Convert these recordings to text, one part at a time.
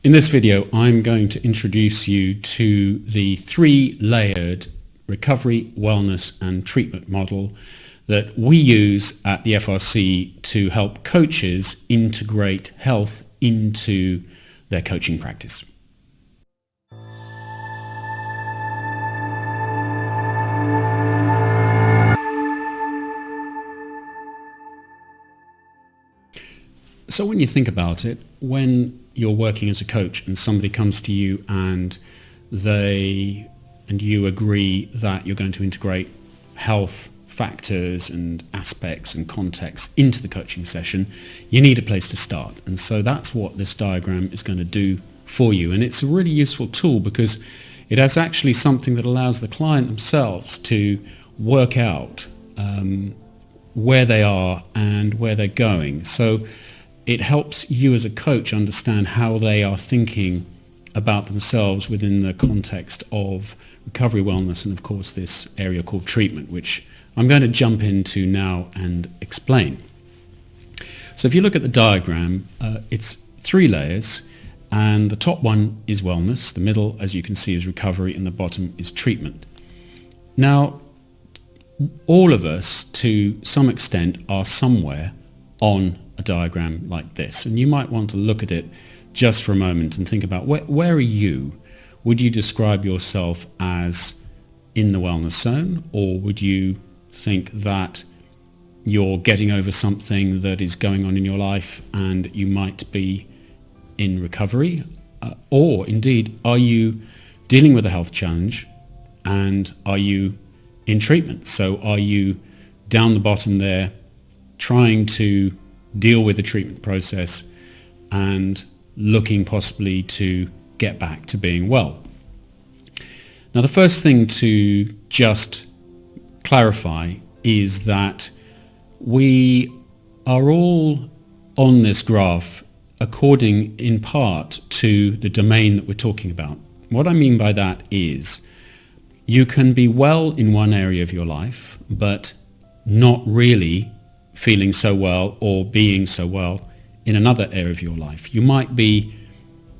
In this video, I'm going to introduce you to the three-layered recovery, wellness and treatment model that we use at the FRC to help coaches integrate health into their coaching practice. So when you think about it, when you're working as a coach and somebody comes to you and you agree that you're going to integrate health factors and aspects and context into the coaching session, you need a place to start. And so that's what this diagram is going to do for you. And it's a really useful tool because it has actually something that allows the client themselves to work out where they are and where they're going. So it helps you as a coach understand how they are thinking about themselves within the context of recovery, wellness, and of course this area called treatment, which I'm going to jump into now and explain. So if you look at the diagram, it's three layers, and the top one is wellness, the middle, as you can see, is recovery, and the bottom is treatment. Now, all of us, to some extent, are somewhere on a diagram like this, and you might want to look at it just for a moment and think about where are you? Would you describe yourself as in the wellness zone, or would you think that you're getting over something that is going on in your life and you might be in recovery? Or indeed, are you dealing with a health challenge and are you in treatment? So are you down the bottom there trying to deal with the treatment process and looking possibly to get back to being well? Now, the first thing to just clarify is that we are all on this graph according in part to the domain that we're talking about. What I mean by that is you can be well in one area of your life, but not really feeling so well or being so well in another area of your life. You might be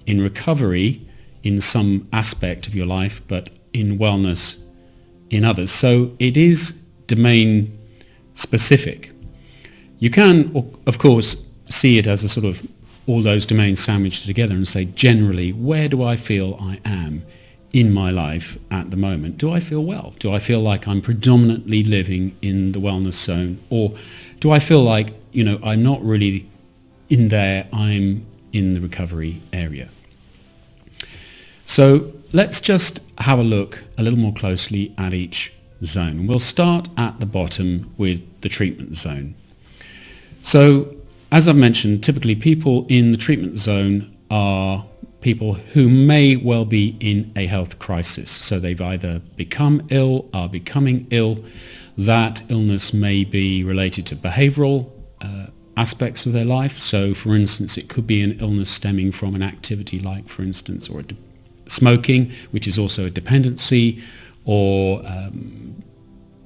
in recovery in some aspect of your life, but in wellness in others. So it is domain specific. You can, of course, see it as a sort of all those domains sandwiched together and say, generally, where do I feel I am in my life at the moment? Do I feel well? Do I feel like I'm predominantly living in the wellness zone? Or do I feel like, I'm not really in there, I'm in the recovery area? So let's just have a look a little more closely at each zone. We'll start at the bottom with the treatment zone. So as I've mentioned, typically people in the treatment zone are people who may well be in a health crisis. So they've either become ill, are becoming ill. That illness may be related to behavioral aspects of their life. So for instance, it could be an illness stemming from an activity like, for instance, or smoking, which is also a dependency, or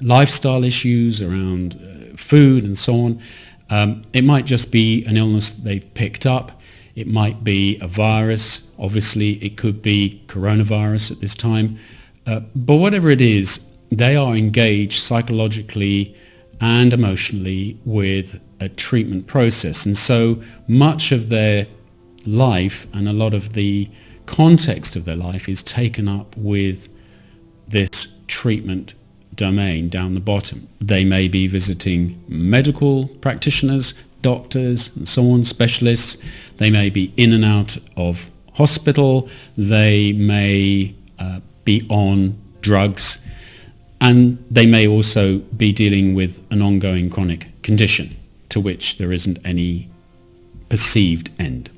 lifestyle issues around food and so on. It might just be an illness that they've picked up. It might be a virus. Obviously, it could be coronavirus at this time. But whatever it is, they are engaged psychologically and emotionally with a treatment process. And so much of their life and a lot of the context of their life is taken up with this treatment domain down the bottom. They may be visiting medical practitioners, doctors and so on, specialists. They may be in and out of hospital. They may be on drugs, and they may also be dealing with an ongoing chronic condition to which there isn't any perceived end.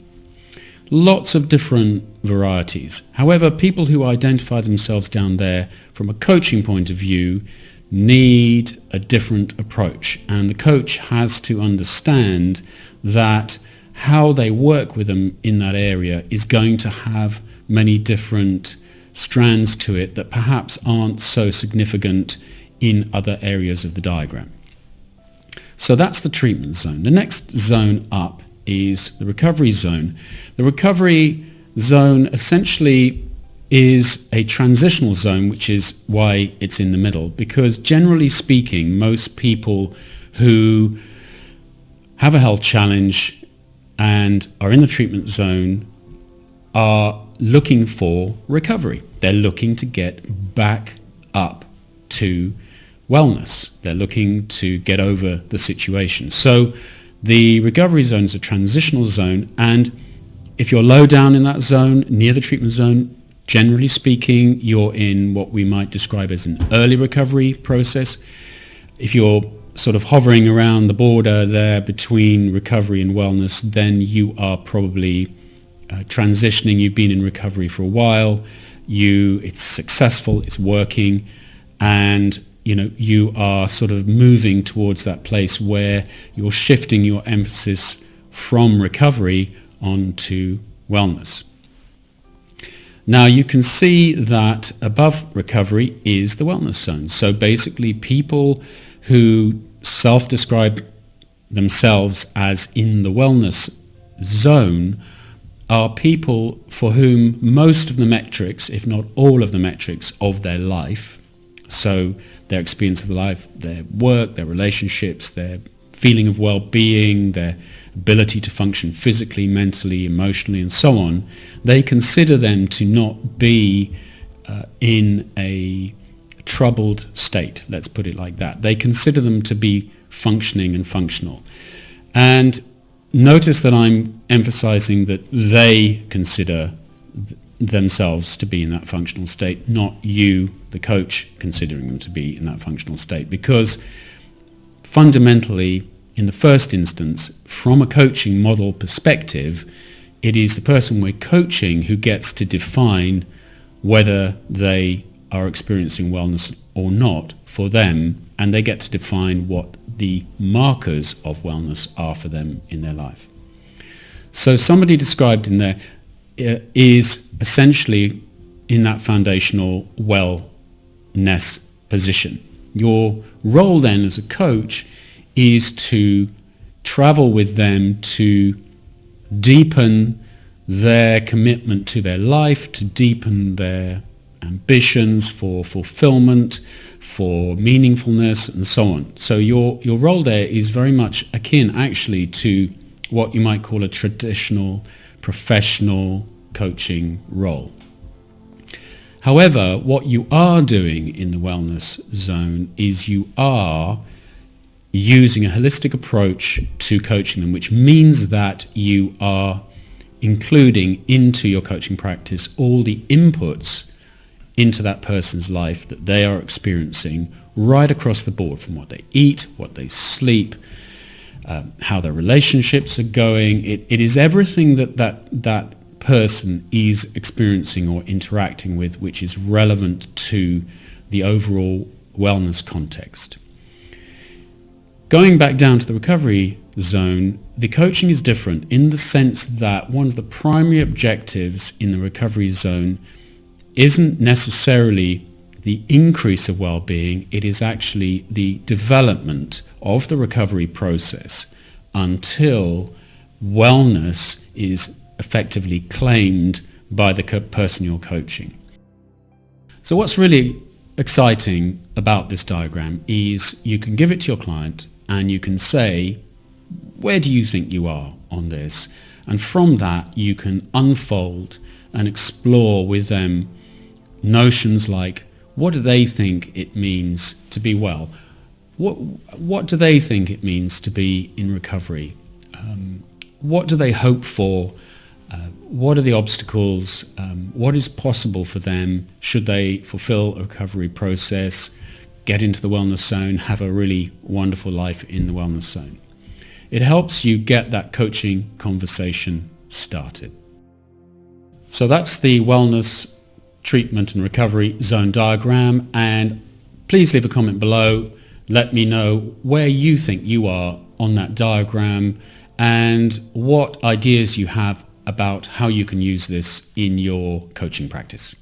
Lots of different varieties. However, people who identify themselves down there from a coaching point of view need a different approach, and the coach has to understand that how they work with them in that area is going to have many different strands to it that perhaps aren't so significant in other areas of the diagram. So that's the treatment zone. The next zone up is the recovery zone. The recovery zone essentially is a transitional zone, which is why it's in the middle, because generally speaking, most people who have a health challenge and are in the treatment zone are looking for recovery. They're looking to get back up to wellness. They're looking to get over the situation. So the recovery zone is a transitional zone, and if you're low down in that zone, near the treatment zone, generally speaking, you're in what we might describe as an early recovery process. If you're sort of hovering around the border there between recovery and wellness, then you are probably transitioning. You've been in recovery for a while. It's successful, it's working, and you are sort of moving towards that place where you're shifting your emphasis from recovery onto wellness. Now you can see that above recovery is the wellness zone. So basically people who self-describe themselves as in the wellness zone are people for whom most of the metrics, if not all of the metrics of their life, so their experience of life, their work, their relationships, their feeling of well-being, their ability to function physically, mentally, emotionally, and so on, they consider them to not be in a troubled state, let's put it like that. They consider them to be functioning and functional. And notice that I'm emphasizing that they consider themselves to be in that functional state, not you, the coach, considering them to be in that functional state, because fundamentally, in the first instance, from a coaching model perspective, it is the person we're coaching who gets to define whether they are experiencing wellness or not for them, and they get to define what the markers of wellness are for them in their life. So somebody described in there is essentially in that foundational wellness position. Your role then as a coach is to travel with them to deepen their commitment to their life, to deepen their ambitions for fulfillment, for meaningfulness, and so on. So your role there is very much akin actually to what you might call a traditional professional coaching role. However, what you are doing in the wellness zone is you are using a holistic approach to coaching them, which means that you are including into your coaching practice all the inputs into that person's life that they are experiencing right across the board, from what they eat, what they sleep, how their relationships are going. It is everything that person is experiencing or interacting with which is relevant to the overall wellness context. Going back down to the recovery zone, the coaching is different in the sense that one of the primary objectives in the recovery zone isn't necessarily the increase of well-being, it is actually the development of the recovery process until wellness is effectively claimed by the person you're coaching. So what's really exciting about this diagram is you can give it to your client and you can say, where do you think you are on this? And from that you can unfold and explore with them notions like, what do they think it means to be well? What do they think it means to be in recovery? What do they hope for? What are the obstacles? What is possible for them should they fulfill a recovery process, get into the wellness zone, have a really wonderful life in the wellness zone? It helps you get that coaching conversation started. So that's the wellness treatment and recovery zone diagram, and please leave a comment below. Let me know where you think you are on that diagram and what ideas you have about how you can use this in your coaching practice.